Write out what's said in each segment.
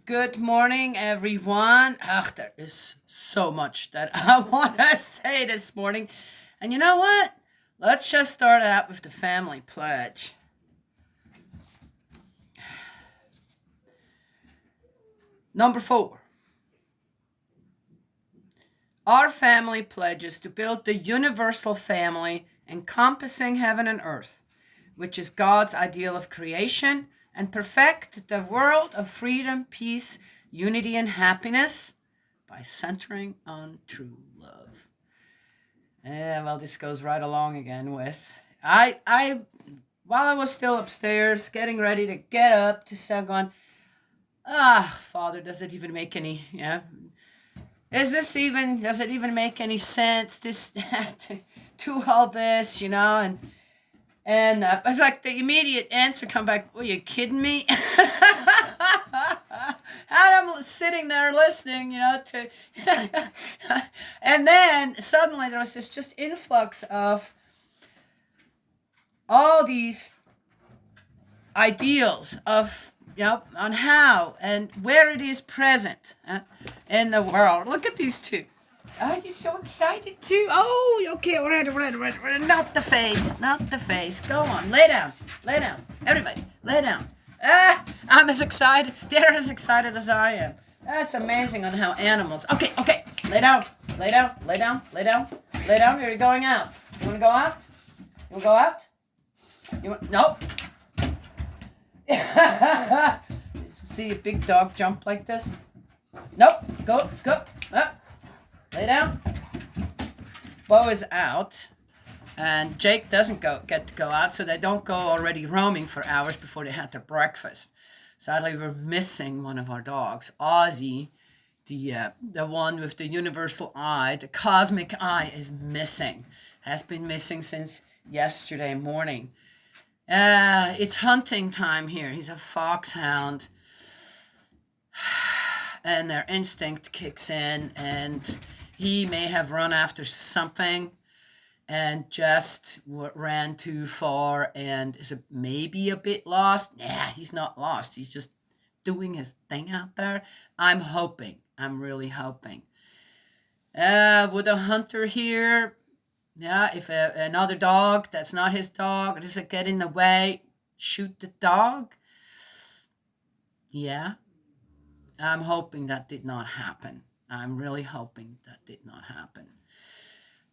Good morning, everyone. There is so much that I want to say this morning. And you know what? Let's just start out with the family pledge. Number 4. Our family pledges to build the universal family encompassing heaven and earth, which is God's ideal of creation, and perfect the world of freedom, peace, unity, and happiness by centering on true love. Well, this goes right along again with while I was still upstairs getting ready to get up to start going, Father, does it even make any, does it even make any sense, this, to do all this, and it's like the immediate answer come back, are you kidding me? And I'm sitting there listening, to, and then suddenly there was this just influx of all these ideals of, on how and where it is present in the world. Look at these two. Are you so excited too? Oh, okay, all right. Not the face. Go on, lay down. Everybody, lay down. I'm as excited. They're as excited as I am. That's amazing on how animals. Okay, lay down. You're going out. You want to go out? You want to go out? Nope. See a big dog jump like this? Nope. Go. Lay down. Bo is out, and Jake doesn't get to go out, so they don't go already roaming for hours before they had their breakfast. Sadly, we're missing one of our dogs, Ozzy, the one with the universal eye, the cosmic eye, is missing. Has been missing since yesterday morning. It's hunting time here. He's a foxhound, and their instinct kicks in, and he may have run after something and just ran too far and is maybe a bit lost. Nah, he's not lost. He's just doing his thing out there. I'm really hoping. Would a hunter here, if another dog that's not his dog, does it get in the way, shoot the dog? Yeah. I'm hoping that did not happen. I'm really hoping that did not happen.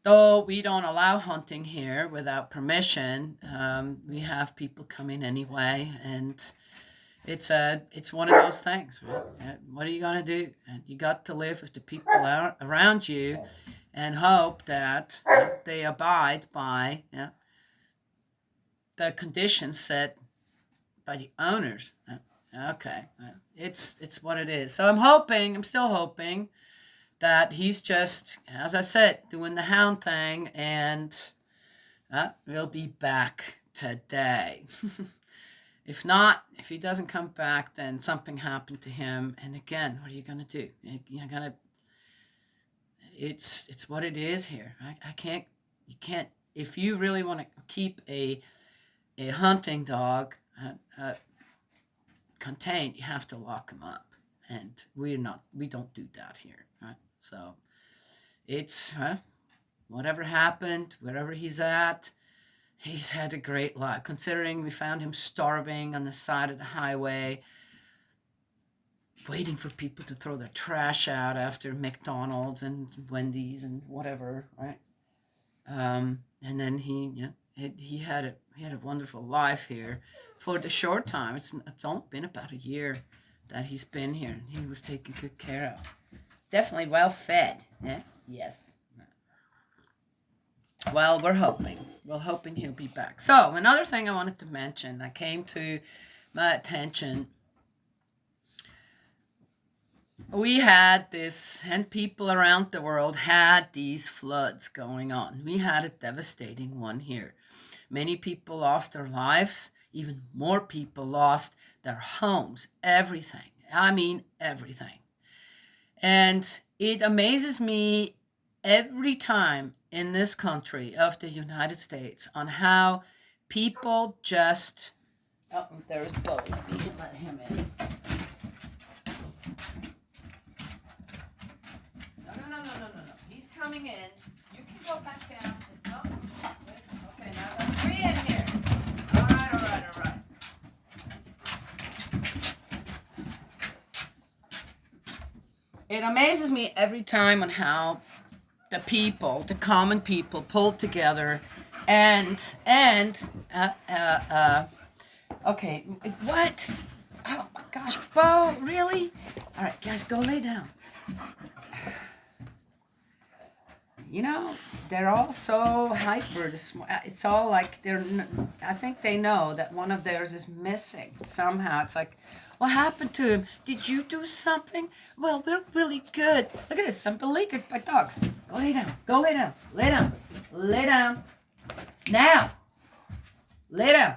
Though we don't allow hunting here without permission, we have people come in anyway, and it's one of those things. Right? What are you gonna do? You got to live with the people around you, and hope that they abide by the conditions set by the owners. Okay, it's what it is. So I'm still hoping that he's just, as I said, doing the hound thing, and we'll be back today. If not, if he doesn't come back, then something happened to him. And again, what are you gonna do? You're gonna. It's what it is here. You can't. If you really want to keep a hunting dog contained, you have to lock him up, and we don't do that here, right? So it's whatever happened, wherever he's at, he's had a great life, considering we found him starving on the side of the highway, waiting for people to throw their trash out after McDonald's and Wendy's and whatever, right? And then he had a wonderful life here for the short time. It's only been about a year that he's been here, and he was taken good care of. Definitely well fed. Yeah? Yes. Well, we're hoping he'll be back. So another thing I wanted to mention that came to my attention, we had this, and people around the world had these floods going on. We had a devastating one here. Many people lost their lives. Even more people lost their homes. Everything. I mean, everything. And it amazes me every time in this country of the United States on how people just... Oh, there's Bo. Let me let him in. coming in. You can go back down. No. Okay, now I got 3 in here. All right, all right, all right. It amazes me every time on how the people, the common people, pull together and okay, what? Oh my gosh, Bo, really? All right, guys, go lay down. You know, they're all so hyper this morning. It's all like I think they know that one of theirs is missing somehow. It's like, what happened to him? Did you do something? Well, we're really good. Look at this. I'm beleaguered by dogs. Go lay down. Go lay down. Lay down. Lay down. Now. Lay down.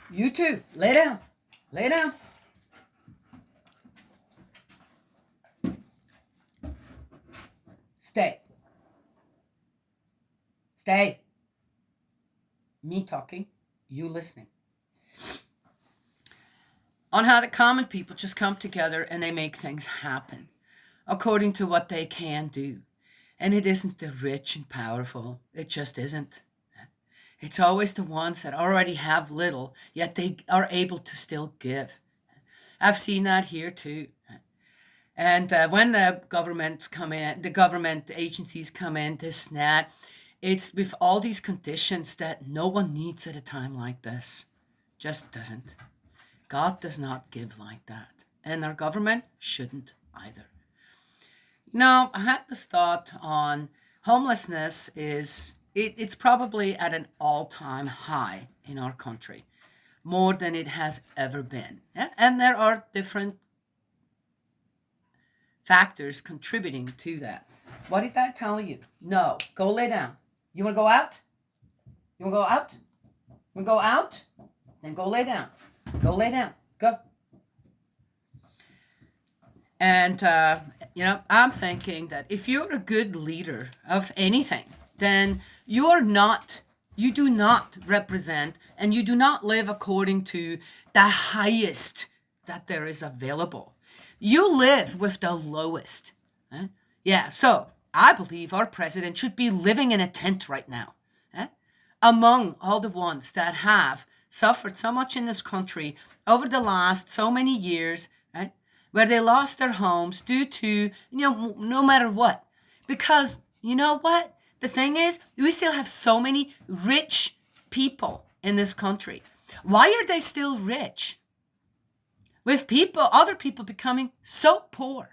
You too. Lay down. Lay down. Stay. Stay. Me talking, you listening. On how the common people just come together and they make things happen according to what they can do. And it isn't the rich and powerful. It just isn't. It's always the ones that already have little, yet they are able to still give. I've seen that here too. And when the governments come in, the government agencies come in, this and that, it's with all these conditions that no one needs at a time like this. Just doesn't. God does not give like that. And our government shouldn't either. Now, I had this thought on homelessness it's probably at an all-time high in our country, more than it has ever been. And there are different factors contributing to that. What did I tell you? No, go lay down. You want to go out? You want to go out? You want to go out? Then go lay down. Go lay down. Go. And, I'm thinking that if you're a good leader of anything, then you do not represent and you do not live according to the highest that there is available. You live with the lowest. Yeah, so I believe our president should be living in a tent right now. Among all the ones that have suffered so much in this country over the last so many years, right, where they lost their homes due to, no matter what. Because, you know what? The thing is, we still have so many rich people in this country. Why are they still rich? With other people becoming so poor.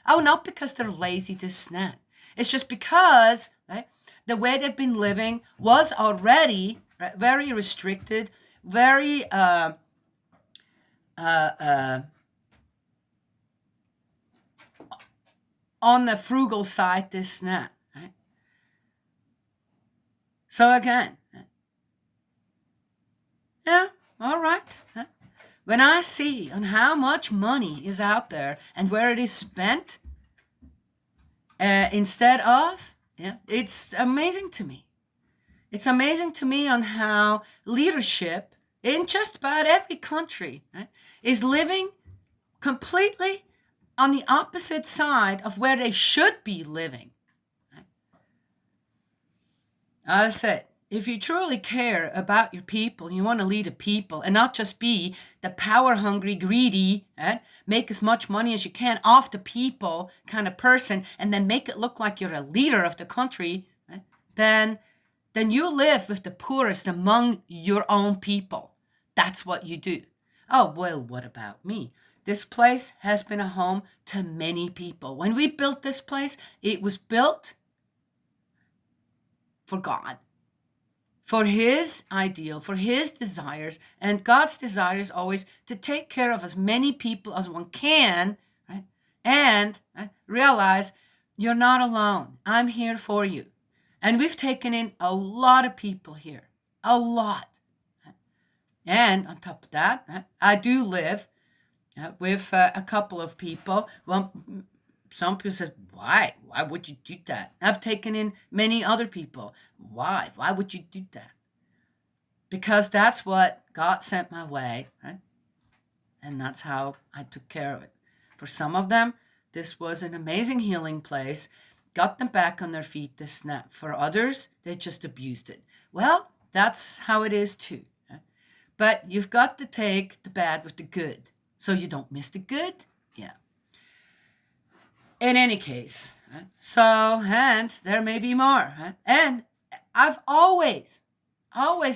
Oh, not because they're lazy, this and that. It's just because, right, the way they've been living was already very restricted, very on the frugal side, this and that. Right? So again, yeah, all right. When I see on how much money is out there and where it is spent instead of, it's amazing to me. It's amazing to me on how leadership in just about every country, right, is living completely on the opposite side of where they should be living. Right? I said, if you truly care about your people, you want to lead a people and not just be the power-hungry, greedy, make as much money as you can off the people kind of person and then make it look like you're a leader of the country, then you live with the poorest among your own people. That's what you do. Oh, well, what about me? This place has been a home to many people. When we built this place, it was built for God, for His ideal, for His desires. And God's desire is always to take care of as many people as one can, right? And realize you're not alone. I'm here for you. And we've taken in a lot of people here, a lot. And on top of that, I do live with a couple of people. Well, some people say, why? Why would you do that? I've taken in many other people. Why? Why would you do that? Because that's what God sent my way, right? And that's how I took care of it. For some of them, This was an amazing healing place, got them back on their feet, this and that. For others, they just abused it. Well, that's how it is too. But you've got to take the bad with the good, so you don't miss the good. Yeah. In any case, so, and there may be more. And I've always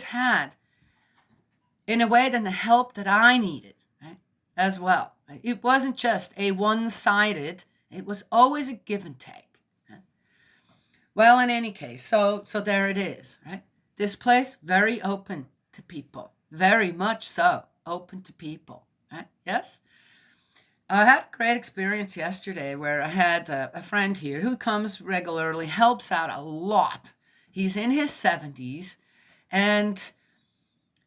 had, in a way, then the help that I needed, as well. It wasn't just a one-sided, it was always a give and take. Well, in any case, so there it is, right? This place, very open to people, very much so, open to people, right? Yes? I had a great experience yesterday where I had a friend here who comes regularly, helps out a lot. He's in his 70s, and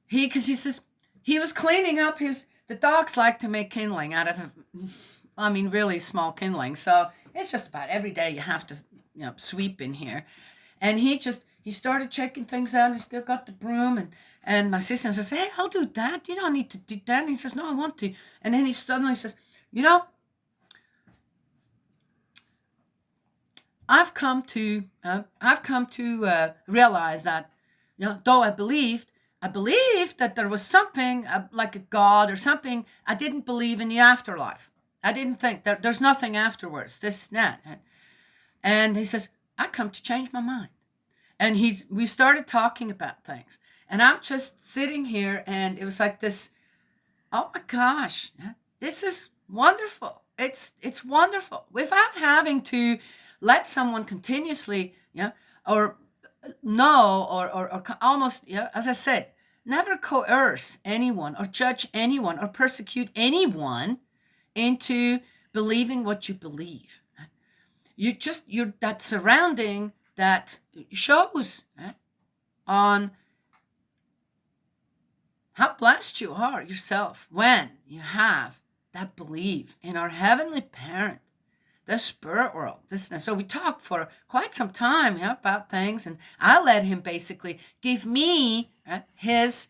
because he says he was cleaning up the dogs like to make kindling out of, really small kindling. So it's just about every day you have to, sweep in here. And he started checking things out, and he still got the broom, and my sister says, hey, I'll do that. You don't need to do that. And he says, no, I want to. And then he suddenly says, I've come to realize that, though I believed that there was something like a God or something, I didn't believe in the afterlife. I didn't think that there's nothing afterwards, this, that. And he says, I come to change my mind. And we started talking about things. And I'm just sitting here, and it was like this, oh my gosh, this is wonderful. It's wonderful. Without having to let someone continuously, or almost, as I said, never coerce anyone or judge anyone or persecute anyone into believing what you believe. You're that surrounding that shows on how blessed you are yourself when you have that belief in our heavenly parent, the spirit world. So we talked for quite some time about things, and I let him basically give me his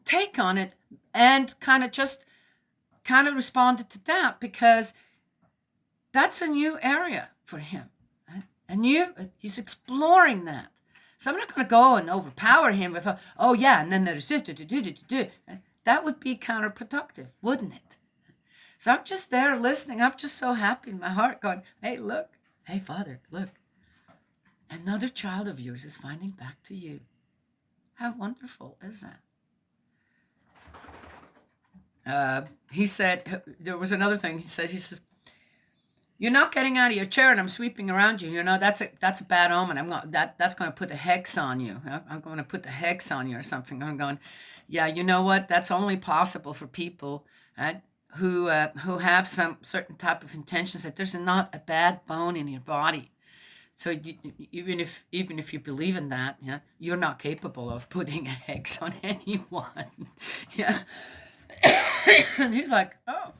take on it, and kind of responded to that, because that's a new area for him. He's exploring that. So I'm not going to go and overpower him with, and then there's this, that would be counterproductive, wouldn't it? So I'm just there listening. I'm just so happy in my heart going, hey, look. Hey, Father, look. Another child of yours is finding back to you. How wonderful is that? He said, there was another thing. He says, you're not getting out of your chair and I'm sweeping around you. That's a bad omen. That's going to put a hex on you. I'm going to put the hex on you or something. I'm going, yeah, you know what? That's only possible for people who have some certain type of intentions, that there's not a bad bone in your body. So even if you believe in that, you're not capable of putting a hex on anyone. Yeah. And he's like, oh,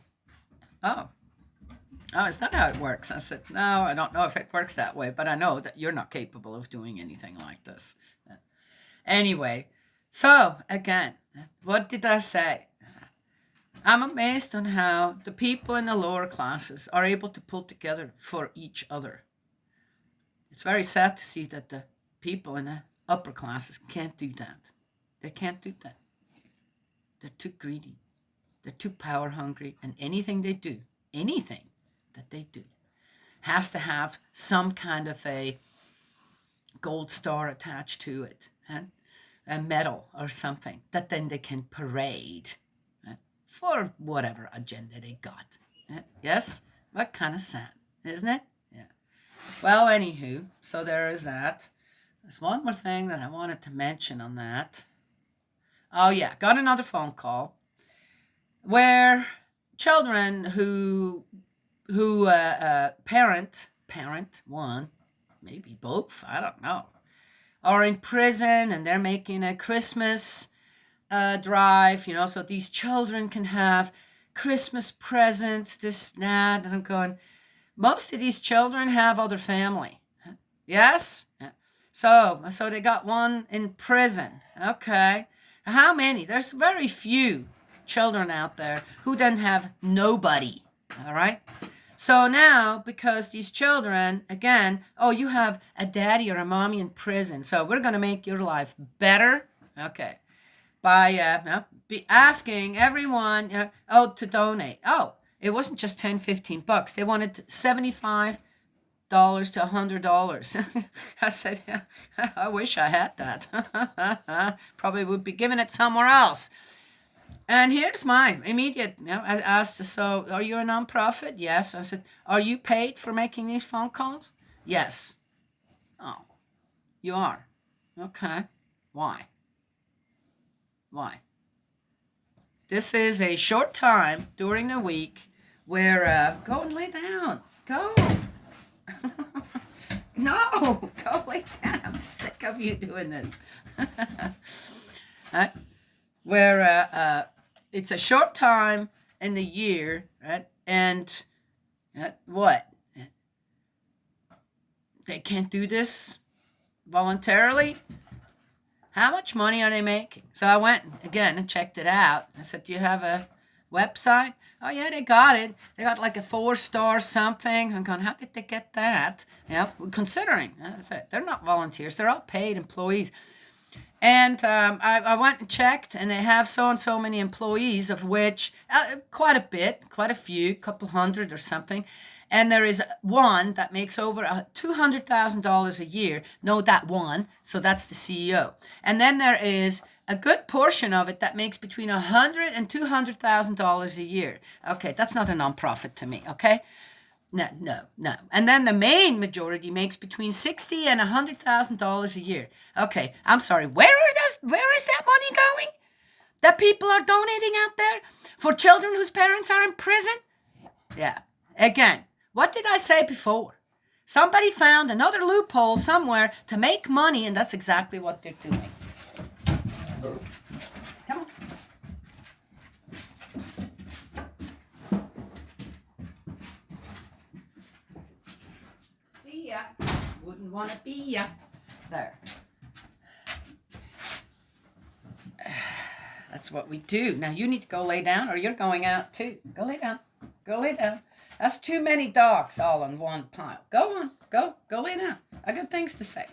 is that how it works? I said, no, I don't know if it works that way, but I know that you're not capable of doing anything like this. Anyway, so again, what did I say? I'm amazed on how the people in the lower classes are able to pull together for each other. It's very sad to see that the people in the upper classes can't do that. They can't do that. They're too greedy. They're too power hungry, and anything that they do has to have some kind of a gold star attached to it, a medal or something that then they can parade for whatever agenda they got. Yes? What kind of sad, isn't it? Yeah. Well, anywho, so there is that. There's one more thing that I wanted to mention on that. Oh, yeah, got another phone call where children who parent one, maybe both, I don't know, are in prison, and they're making a Christmas drive, so these children can have Christmas presents, this, that, and I'm going, most of these children have other family. Yes? So they got one in prison. Okay. How many? There's very few children out there who then have nobody. All right? So now, because these children, again, oh, you have a daddy or a mommy in prison, so we're going to make your life better. Okay. By be asking everyone, to donate. Oh, it wasn't just 10, $15. They wanted $75 to $100. I said, yeah, I wish I had that. Probably would be giving it somewhere else. And here's my immediate, I asked, so are you a nonprofit? Yes. I said, are you paid for making these phone calls? Yes. Oh, you are? Okay. Why? Why? This is a short time during the week where, go and lay down. Go. No, go lay down. I'm sick of you doing this. Right? Where it's a short time in the year, right? And what? They can't do this voluntarily? How much money are they making? So I went again and checked it out. I said, do you have a website? Oh, yeah, they got it. They got like a 4-star something. I'm going, how did they get that? Considering, I said, they're not volunteers. They're all paid employees. And I went and checked, and they have so and so many employees, of which quite a few, couple hundred or something. And there is one that makes over $200,000 a year. No, that one. So that's the CEO. And then there is a good portion of it that makes between $100,000 and $200,000 a year. Okay, that's not a nonprofit to me. Okay. No. And then the main majority makes between $60,000 and $100,000 a year. Okay, I'm sorry. Where is that money going? That people are donating out there for children whose parents are in prison? Yeah. Again, what did I say before? Somebody found another loophole somewhere to make money, and that's exactly what they're doing. Come on. See ya. Wouldn't want to be ya. There. That's what we do. Now you need to go lay down, or you're going out too. Go lay down. Go lay down. That's too many dogs all in one pile. Go on. Go lay down. I got things to say.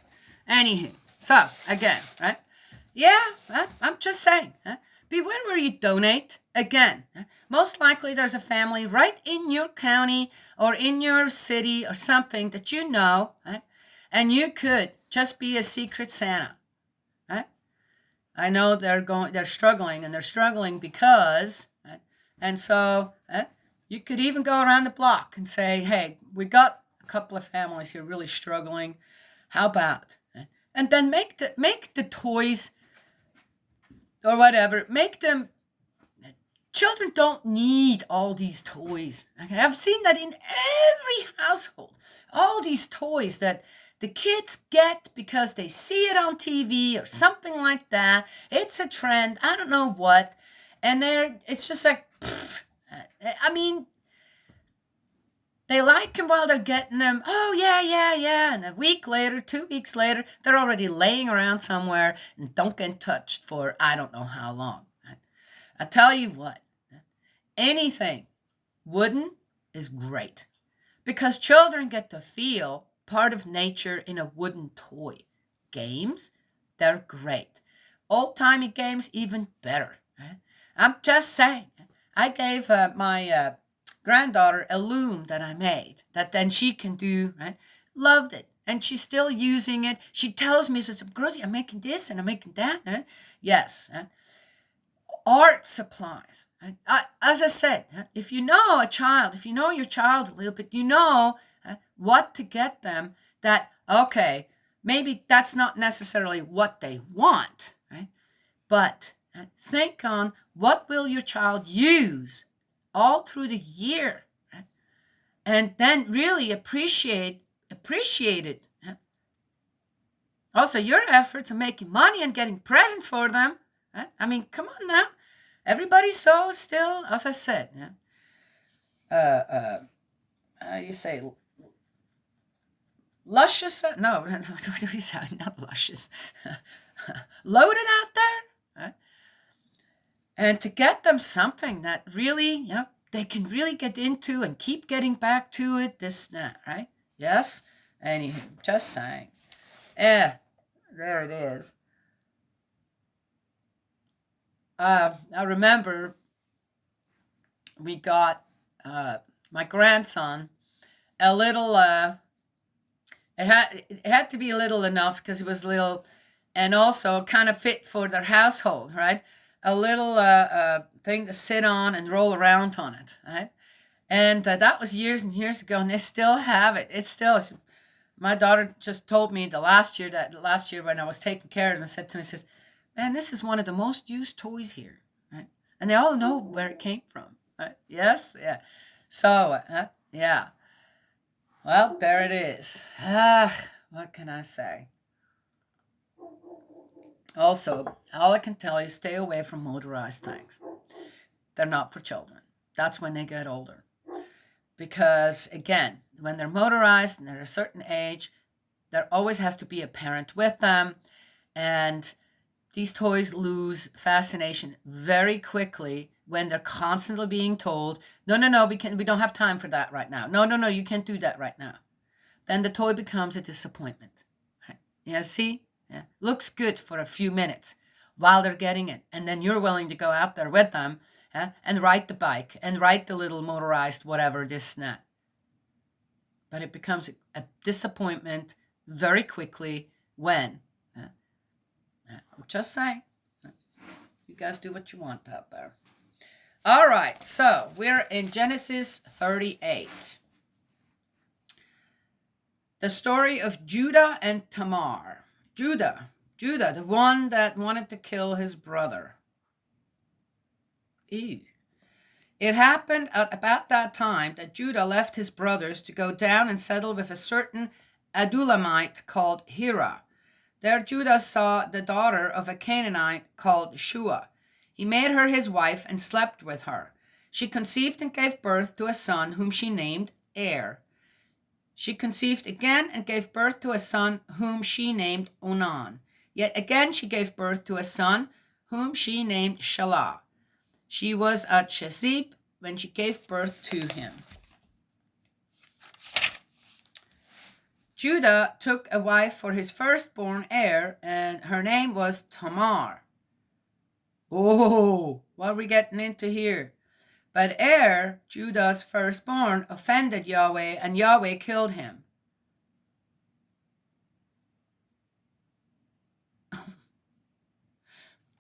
Anywho, so again, right? Yeah, I'm just saying. Beware where you donate. Again, most likely there's a family right in your county or in your city or something that you know, right? And you could just be a secret Santa. Right? I know they're struggling because, right? And so you could even go around the block and say, hey, we got a couple of families here really struggling. How about? And then make the toys or whatever, make them. Children don't need all these toys. Okay? I've seen that in every household. All these toys that the kids get because they see it on TV or something like that. It's a trend. I don't know what. And it's just like, I mean, they like them while they're getting them. Oh, yeah. And a week later, 2 weeks later, they're already laying around somewhere and don't get touched for I don't know how long. I tell you what, anything wooden is great because children get to feel part of nature in a wooden toy. Games, they're great. Old-timey games, even better. Right? I'm just saying. I gave my granddaughter a loom that I made that then she can do, right? Loved it. And she's still using it. She tells me, she says, Grocie, I'm making this and I'm making that. Yes. Art supplies. As I said, if you know your child a little bit, you know what to get them that, okay, maybe that's not necessarily what they want, right? But think on what will your child use all through the year, right? And then really appreciate it. Also, your efforts of making money and getting presents for them. I mean, come on now. Everybody's so still, as I said, you say, luscious? No, what do you say? Not luscious. Loaded out there. Right? And to get them something that really, they can really get into and keep getting back to it, this, that, right? Yes? Anywho, just saying. There it is. I remember we got my grandson a little, it had to be little enough because it was little, and also kind of fit for their household, right? A little thing to sit on and roll around on it, right? And that was years and years ago, and they still have it. It's still, my daughter just told me last year when I was taking care of them, said to me, says, man, this is one of the most used toys here, right? And they all know where it came from, right? Yes? Yeah. So, yeah. Well, there it is. What can I say? Also, all I can tell you, stay away from motorized things. They're not for children. That's when they get older. Because, again, when they're motorized and they're a certain age, there always has to be a parent with them. And these toys lose fascination very quickly when they're constantly being told, no, we don't have time for that right now. No, you can't do that right now. Then the toy becomes a disappointment. Right? Yeah, see? Yeah. Looks good for a few minutes while they're getting it. And then you're willing to go out there with them and ride the bike and ride the little motorized whatever, this and that. But it becomes a disappointment very quickly when. I'm just saying. You guys do what you want out there. All right, so we're in Genesis 38. The story of Judah and Tamar. Judah, the one that wanted to kill his brother. Ew. It happened at about that time that Judah left his brothers to go down and settle with a certain Adulamite called Hira. There Judah saw the daughter of a Canaanite called Shua. He made her his wife and slept with her. She conceived and gave birth to a son whom she named Er. She conceived again and gave birth to a son whom she named Onan. Yet again she gave birth to a son whom she named Shelah. She was at Chezib when she gave birth to him. Judah took a wife for his firstborn heir, and her name was Tamar. Oh, what are we getting into here? But Er, Judah's firstborn, offended Yahweh, and Yahweh killed him.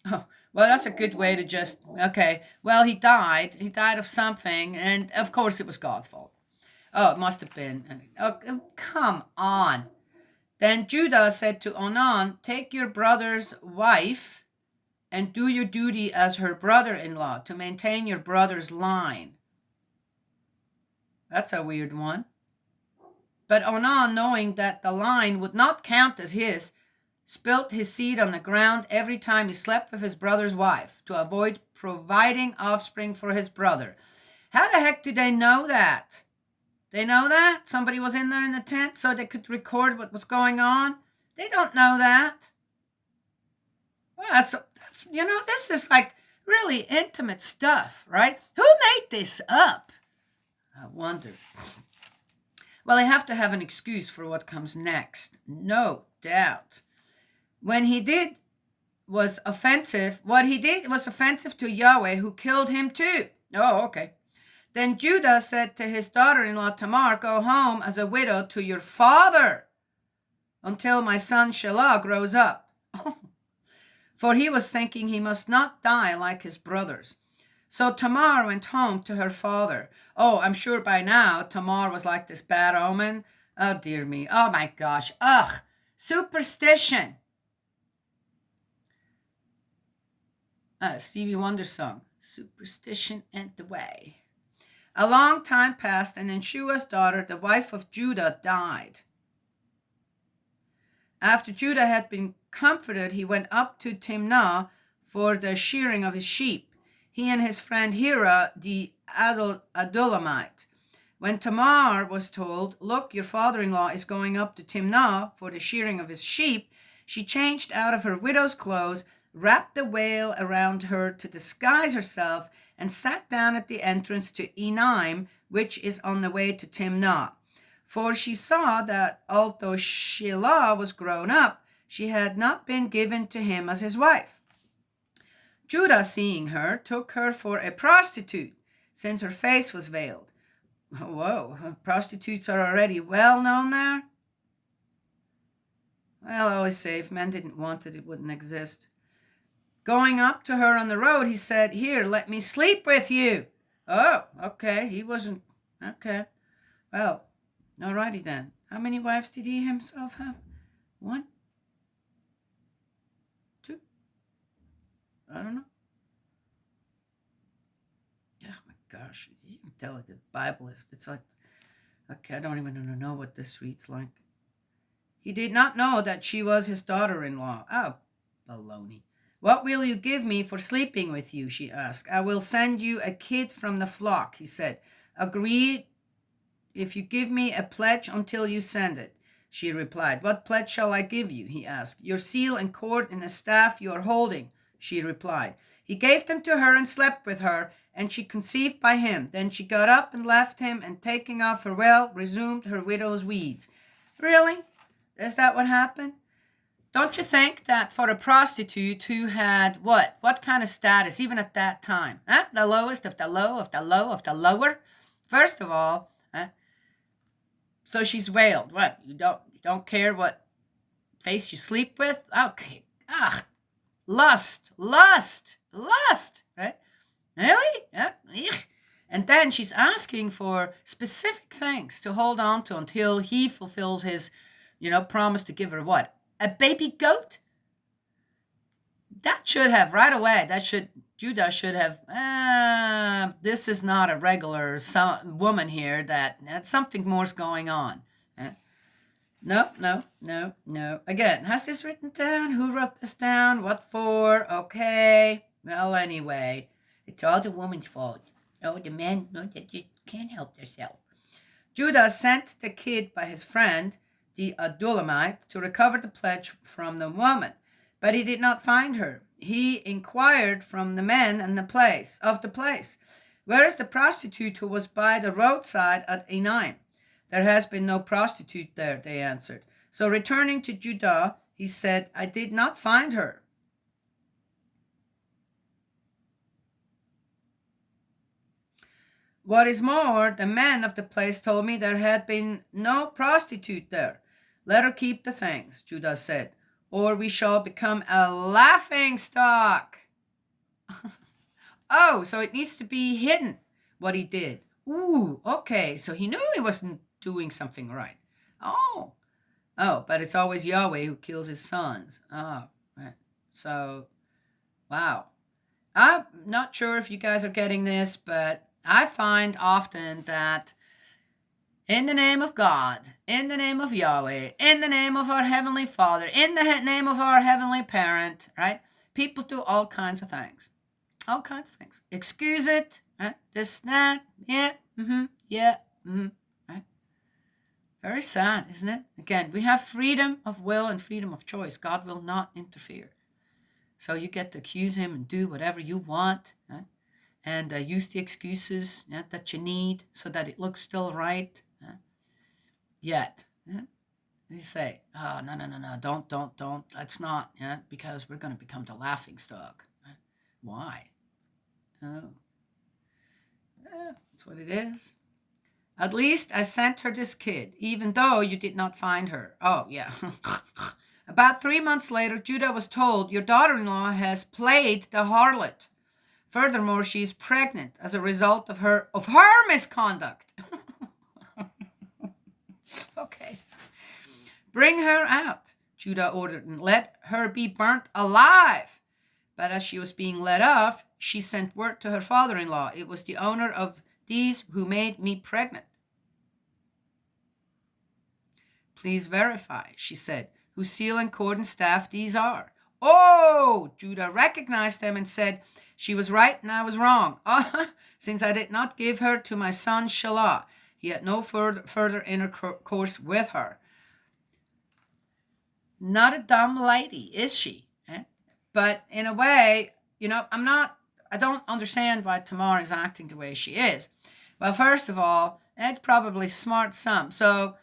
Oh, well, that's a good way to just, okay, well, he died. He died of something, and of course it was God's fault. Oh, it must have been. Oh, come on. Then Judah said to Onan, take your brother's wife and do your duty as her brother-in-law to maintain your brother's line. That's a weird one. But Onan, knowing that the line would not count as his, spilt his seed on the ground every time he slept with his brother's wife to avoid providing offspring for his brother. How the heck do they know that? They know that? Somebody was in there in the tent so they could record what was going on? They don't know that. Well, that's this is like really intimate stuff, right? Who made this up? I wonder. Well, they have to have an excuse for what comes next. No doubt. What he did was offensive to Yahweh, who killed him too. Oh, okay. Then Judah said to his daughter-in-law Tamar, go home as a widow to your father until my son Shelah grows up. For he was thinking he must not die like his brothers. So Tamar went home to her father. Oh, I'm sure by now Tamar was like this bad omen. Oh, dear me. Oh, my gosh. Ugh. Superstition. Stevie Wonder song. Superstition and the way. A long time passed, and then Shua's daughter, the wife of Judah, died. After Judah had been comforted, he went up to Timnah for the shearing of his sheep, he and his friend Hira, the Adulamite. When Tamar was told, look, your father-in-law is going up to Timnah for the shearing of his sheep, she changed out of her widow's clothes, wrapped the veil around her to disguise herself, and sat down at the entrance to Enaim, which is on the way to Timnah. For she saw that although Shelah was grown up, she had not been given to him as his wife. Judah, seeing her, took her for a prostitute, since her face was veiled. Whoa, prostitutes are already well known there? Well, I always say if men didn't want it, it wouldn't exist. Going up to her on the road, he said, "Here, let me sleep with you." Oh, okay, he wasn't, okay. Well, alrighty then. How many wives did he himself have? 1? 2? I don't know. Oh my gosh, you can tell it, the Bible is, it's like, okay, I don't even know what this reads like. He did not know that she was his daughter-in-law. Oh, baloney. "What will you give me for sleeping with you?" she asked. "I will send you a kid from the flock," he said. "Agree if you give me a pledge until you send it," she replied. "What pledge shall I give you?" he asked. "Your seal and cord and a staff you are holding," she replied. He gave them to her and slept with her, and she conceived by him. Then she got up and left him, and taking off her veil, resumed her widow's weeds. Really? Is that what happened? Don't you think that for a prostitute who had what kind of status, even at that time? Huh? The lowest of the low of the low of the lower? First of all, so she's veiled. What? You don't care what face you sleep with? Okay. Lust, right? Really? And then she's asking for specific things to hold on to until he fulfills his, promise to give her what? A baby goat? That should have, right away, Judah should have, this is not a regular woman here, that something more's going on. No. Again, has this written down? Who wrote this down? What for? Okay. Well, anyway, it's all the woman's fault. Oh, the men, they just can't help themselves. Judah sent the kid by his friend, the Adullamite, to recover the pledge from the woman, but he did not find her. He inquired from the men of the place, "Where is the prostitute who was by the roadside at Enaim?" "There has been no prostitute there," they answered. So returning to Judah, he said, "I did not find her." What is more, the men of the place told me there had been no prostitute there. "Let her keep the things," Judah said, "or we shall become a laughing stock." Oh, so it needs to be hidden, what he did. Ooh, okay, so he knew he wasn't doing something right. Oh, but it's always Yahweh who kills his sons. Oh, right. So, wow. I'm not sure if you guys are getting this, but I find often that in the name of God, in the name of Yahweh, in the name of our Heavenly Father, in the name of our Heavenly Parent, right? People do all kinds of things. All kinds of things. Excuse it, right? This, that, yeah, right? Very sad, isn't it? Again, we have freedom of will and freedom of choice. God will not interfere. So you get to accuse him and do whatever you want, right? And use the excuses that you need so that it looks still right. Yet, they say, "Oh, no, don't, let's not, because we're going to become the laughing stock." Why? Oh, that's what it is. "At least I sent her this kid, even though you did not find her." Oh, yeah. About 3 months later, Judah was told, "Your daughter-in-law has played the harlot. Furthermore, she is pregnant as a result of her misconduct." Okay. "Bring her out," Judah ordered, "and let her be burnt alive." But as she was being let off, she sent word to her father-in-law, "It was the owner of these who made me pregnant." "Please verify," she said, "whose seal and cord and staff these are." Oh, Judah recognized them and said, "She was right and I was wrong. Since I did not give her to my son Shelah, he had no further intercourse with her." Not a dumb lady, is she? But in a way, I'm not I don't understand why Tamar is acting the way she is. Well, first of all, it's probably smart some. So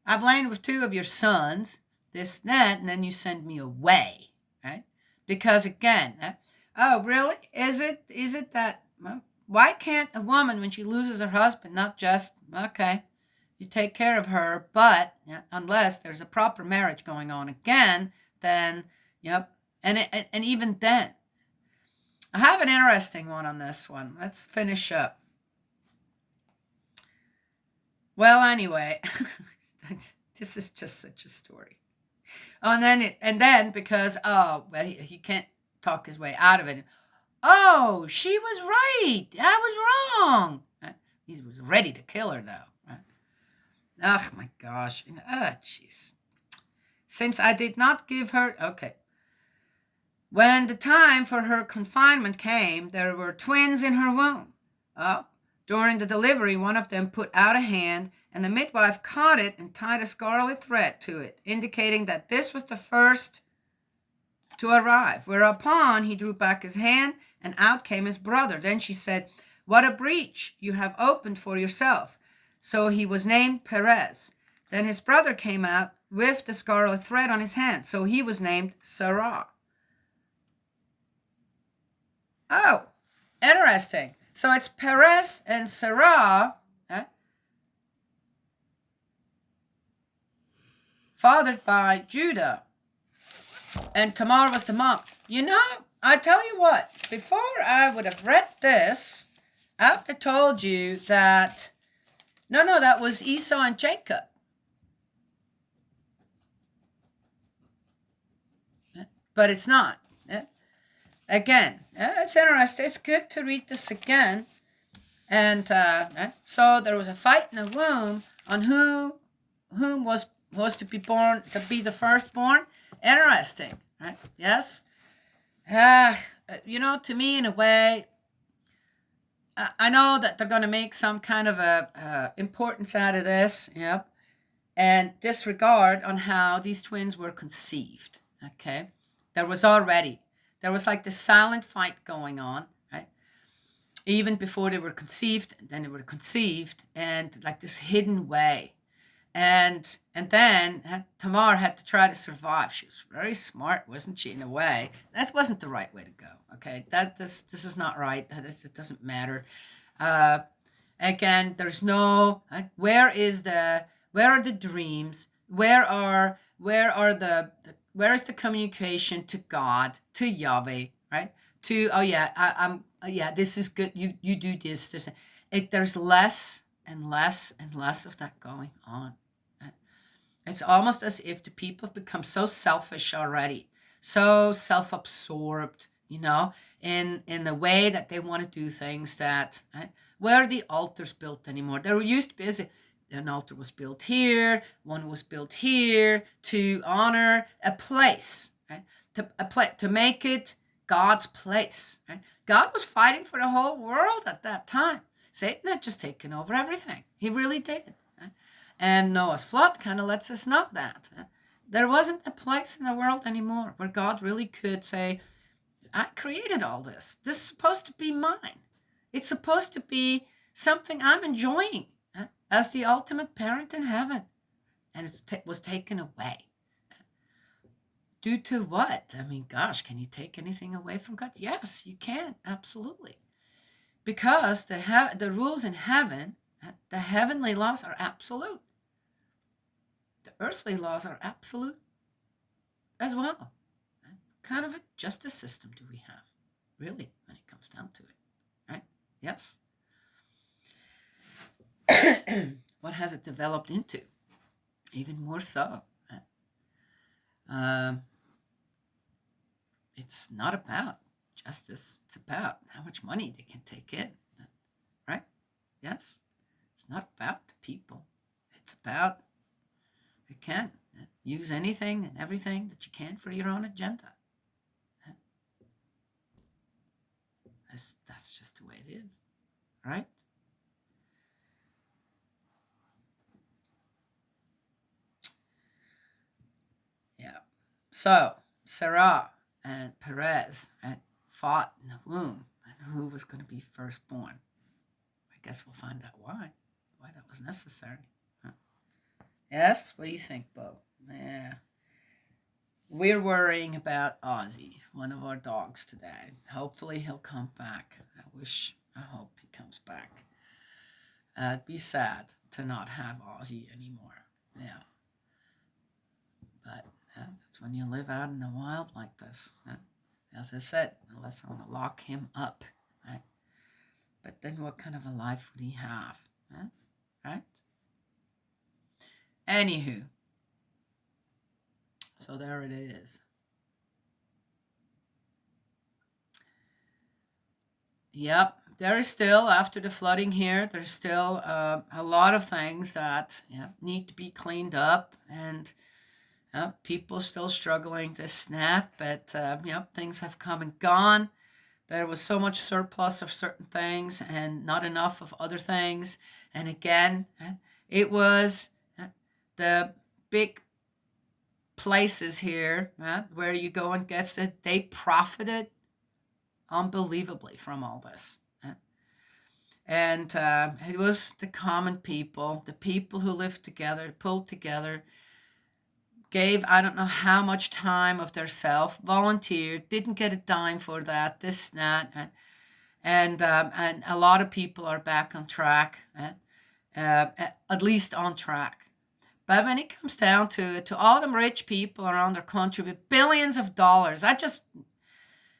I've lain with 2 of your sons, this, that, and then you send me away, right? Because again, oh, really? Is it that, well, why can't a woman, when she loses her husband, not just, okay, you take care of her, but unless there's a proper marriage going on again, then, yep, and even then, I have an interesting one on this one. Let's finish up. Well, anyway, this is just such a story. Oh, and then because he can't talk his way out of it. Oh, she was right. I was wrong. He was ready to kill her though. Oh my gosh. Jeez. Since I did not give her When the time for her confinement came, there were twins in her womb. During the delivery, one of them put out a hand, and the midwife caught it and tied a scarlet thread to it, indicating that this was the first to arrive. Whereupon he drew back his hand, and out came his brother. Then she said, "What a breach you have opened for yourself." So he was named Perez. Then his brother came out with the scarlet thread on his hand. So he was named Sarah. Oh, interesting. So it's Perez and Sarah, fathered by Judah. And Tamar was the mom. I tell you what, before I would have read this, I would have told you that, no, that was Esau and Jacob. But it's not. Again, it's interesting. It's good to read this again. And so there was a fight in the womb on whom was to be born, to be the firstborn. Interesting, right? Yes. To me, in a way, I know that they're going to make some kind of a importance out of this, yep, and disregard on how these twins were conceived. Okay, there was like this silent fight going on, right? Even before they were conceived, then they were conceived, and like this hidden way. And then Tamar had to try to survive. She was very smart, wasn't she, in a way? That wasn't the right way to go, okay? This is not right. It doesn't matter. Again, there's no, where is the Where are the dreams? Where is the communication to God, to Yahweh, right? To, oh yeah, this is good. You do this. There's less and less and less of that going on. It's almost as if the people have become so selfish already, so self-absorbed, in the way that they want to do things, that where are the altars built anymore? There used to be an altar was built here, one was built here to honor a place, right? To make it God's place, right? God was fighting for the whole world at that time. Satan had just taken over everything. He really did. Right? And Noah's flood kind of lets us know that. There wasn't a place in the world anymore where God really could say, I created all this. This is supposed to be mine. It's supposed to be something I'm enjoying as the ultimate parent in heaven. And it was taken away. Due to what? I mean, gosh, can you take anything away from God? Yes, you can. Absolutely. Because the rules in heaven, the heavenly laws are absolute. The earthly laws are absolute as well. What kind of a justice system do we have, really, when it comes down to it? Right? Yes. What has it developed into? Even more so. It's not about justice. It's about how much money they can take in. Right? Yes. It's not about the people. It's about they can use anything and everything that you can for your own agenda. That's just the way it is. Right? Yeah. So, Sarah and Perez fought in the womb. who was going to be firstborn. I guess we'll find out why that was necessary. Huh? Yes, what do you think, Bo? Yeah. We're worrying about Ozzy, one of our dogs today. Hopefully he'll come back. I hope he comes back. It'd be sad to not have Ozzy anymore. Yeah. But that's when you live out in the wild like this. As I said, unless I want to lock him up. Right? But then what kind of a life would he have? Right? Anywho. So there it is. Yep, there is still, after the flooding here, there's still a lot of things that need to be cleaned up, and people still struggling to snap, but things have come and gone. There was so much surplus of certain things and not enough of other things. And again, it was the big places here where you go and get it. They profited unbelievably from all this. And it was the common people, the people who lived together, pulled together, gave I don't know how much time of their self, volunteered, didn't get a dime for that, this, that, and a lot of people are back on track, at least on track. But when it comes down to all them rich people around their country with billions of dollars,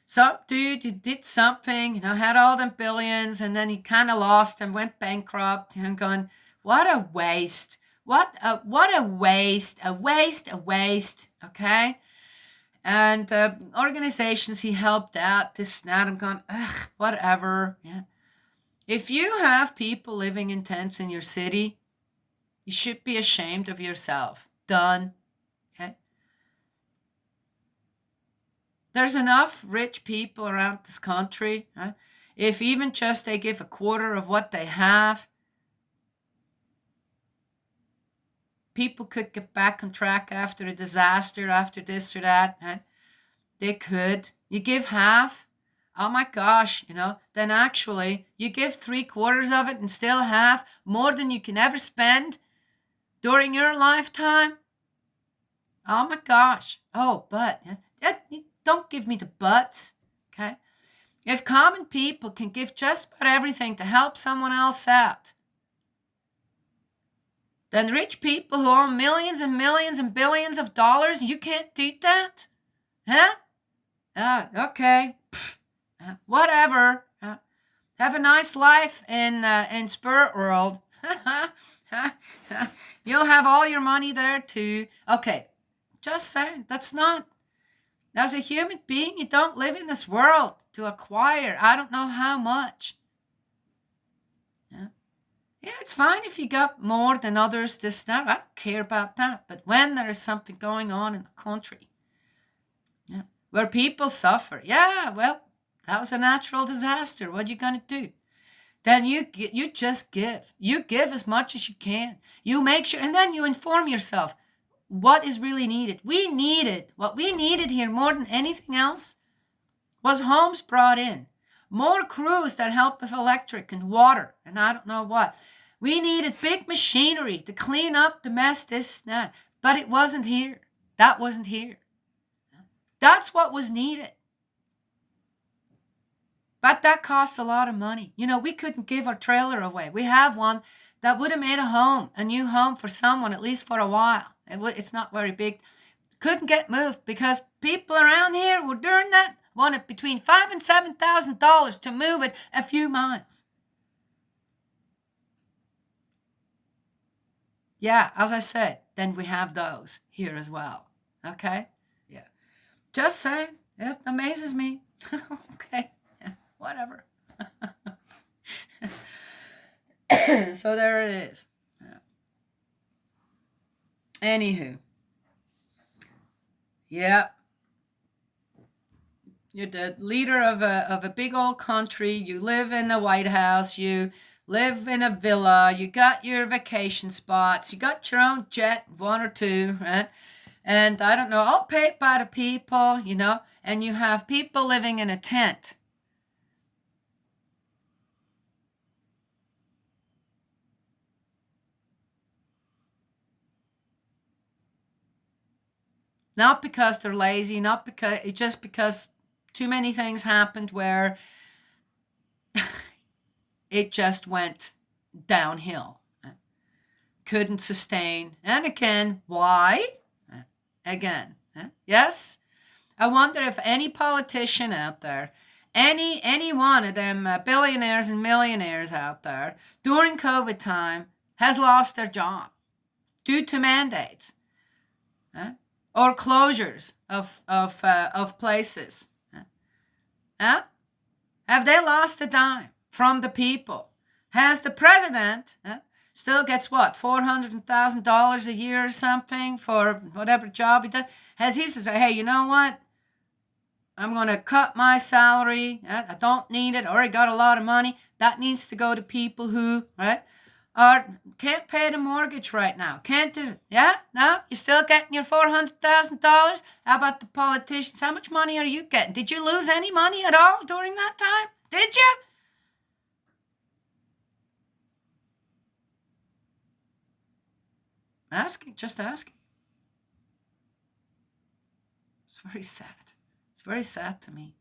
some dude who did something, had all them billions, and then he kind of lost and went bankrupt, and going, what a waste. What a waste, a waste, okay? And organizations he helped out, this and that, I'm going, ugh, whatever, yeah. If you have people living in tents in your city, you should be ashamed of yourself. Done, okay? There's enough rich people around this country, huh? If even just they give a quarter of what they have, people could get back on track after a disaster, after this or that. Huh? They could. You give half, oh my gosh, then actually you give 3/4 of it and still have more than you can ever spend during your lifetime. Oh my gosh. Oh, but don't give me the buts, okay? If common people can give just about everything to help someone else out, then rich people who own millions and millions and billions of dollars, you can't do that? Huh? Okay. Whatever. Have a nice life in Spirit World. You'll have all your money there too. Okay. Just saying. That's not. As a human being, you don't live in this world to acquire I don't know how much. Yeah, it's fine if you got more than others, this, that. I don't care about that. But when there is something going on in the country, where people suffer, well, that was a natural disaster. What are you going to do? Then you just give. You give as much as you can. You make sure, and then you inform yourself what is really needed. What we needed here more than anything else was homes brought in. More crews that help with electric and water and I don't know what. We needed big machinery to clean up the mess, this, that. But it wasn't here. That wasn't here. That's what was needed. But that costs a lot of money. We couldn't give our trailer away. We have one that would have made a new home for someone, at least for a while. It's not very big. Couldn't get moved because people around here were doing that, wanted between $5,000 and $7,000 to move it a few miles. Yeah, as I said, then we have those here as well. Okay? Yeah. Just saying. It amazes me. Okay. Yeah, whatever. So there it is. Yeah. Anywho. Yeah. You're the leader of a big old country. You live in the White House. You live in a villa. You got your vacation spots. You got your own jet, one or two, right? And I don't know, all paid by the people, and you have people living in a tent. Not because they're lazy, just because too many things happened where it just went downhill. Couldn't sustain. And again, why? Again, yes? I wonder if any politician out there, any one of them billionaires and millionaires out there during COVID time has lost their job due to mandates or closures of places. Have they lost a dime from the people? Has the president still gets what, $400,000 a year or something for whatever job he does? Has he said, hey, you know what? I'm going to cut my salary. I don't need it. I already got a lot of money. That needs to go to people who, right, can't pay the mortgage right now. Can't do it. Yeah? No? You're still getting your $400,000? How about the politicians? How much money are you getting? Did you lose any money at all during that time? Did you? Asking, just asking. It's very sad. It's very sad to me.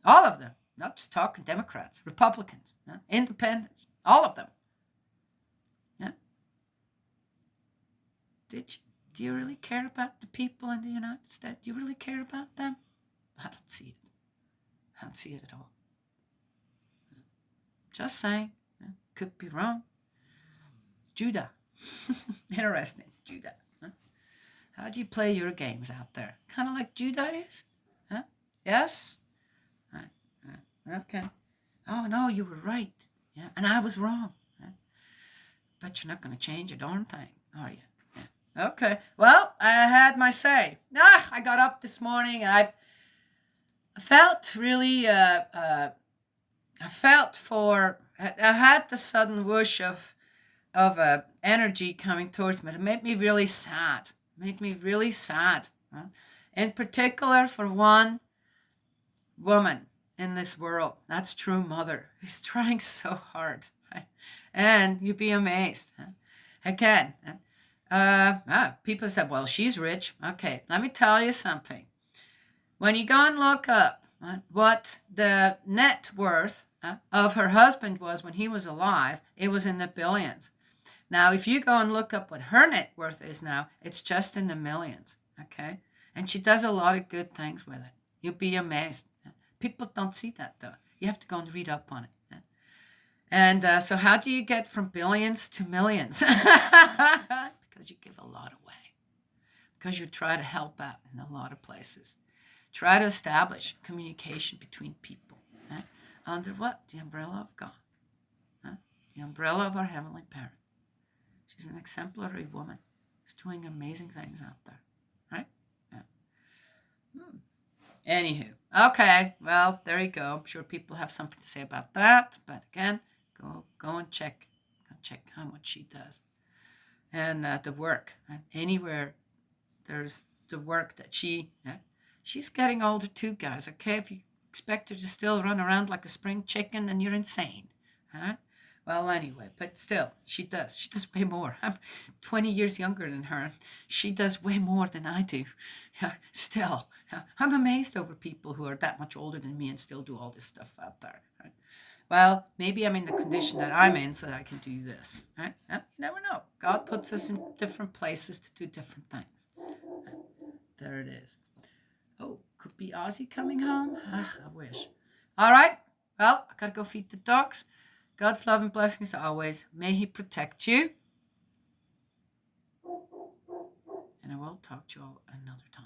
All of them, not just talking Democrats, Republicans, independents, all of them. Yeah. Do you really care about the people in the United States? Do you really care about them? I don't see it. I don't see it at all. Just saying. Could be wrong. Judah. Interesting. Judah. How do you play your games out there? Kind of like Judah is? Yes? Okay. Oh, no, you were right. Yeah, and I was wrong. But you're not going to change a darn thing, are you? Yeah. Okay. Well, I had my say. I got up this morning and I felt really, I had the sudden whoosh of energy coming towards me. It made me really sad. In particular for one woman in this world. That's true mother who's trying so hard. Right? And you'd be amazed. Again, people said, well, she's rich. Okay, let me tell you something. When you go and look up what the net worth of her husband was when he was alive, it was in the billions. Now, if you go and look up what her net worth is now, it's just in the millions, okay? And she does a lot of good things with it. You'll be amazed. People don't see that, though. You have to go and read up on it. And so how do you get from billions to millions? Because you give a lot away. Because you try to help out in a lot of places. Try to establish communication between people. Under what? The umbrella of God. The umbrella of our Heavenly Parent. She's an exemplary woman. She's doing amazing things out there. Right? Yeah. Anywho. Okay. Well, there you go. I'm sure people have something to say about that. But again, go and check. Go check how much she does. And the work. Anywhere there's the work that she's getting older too, guys. Okay? If you expect her to still run around like a spring chicken, then you're insane. Huh? Well, anyway, but still, she does. She does way more. I'm 20 years younger than her. She does way more than I do. Still, I'm amazed over people who are that much older than me and still do all this stuff out there. Right? Well, maybe I'm in the condition that I'm in so that I can do this. Right? You never know. God puts us in different places to do different things. There it is. Oh, could be Ozzy coming home. I wish. All right. Well, I got to go feed the dogs. God's love and blessings always. May He protect you. And I will talk to you all another time.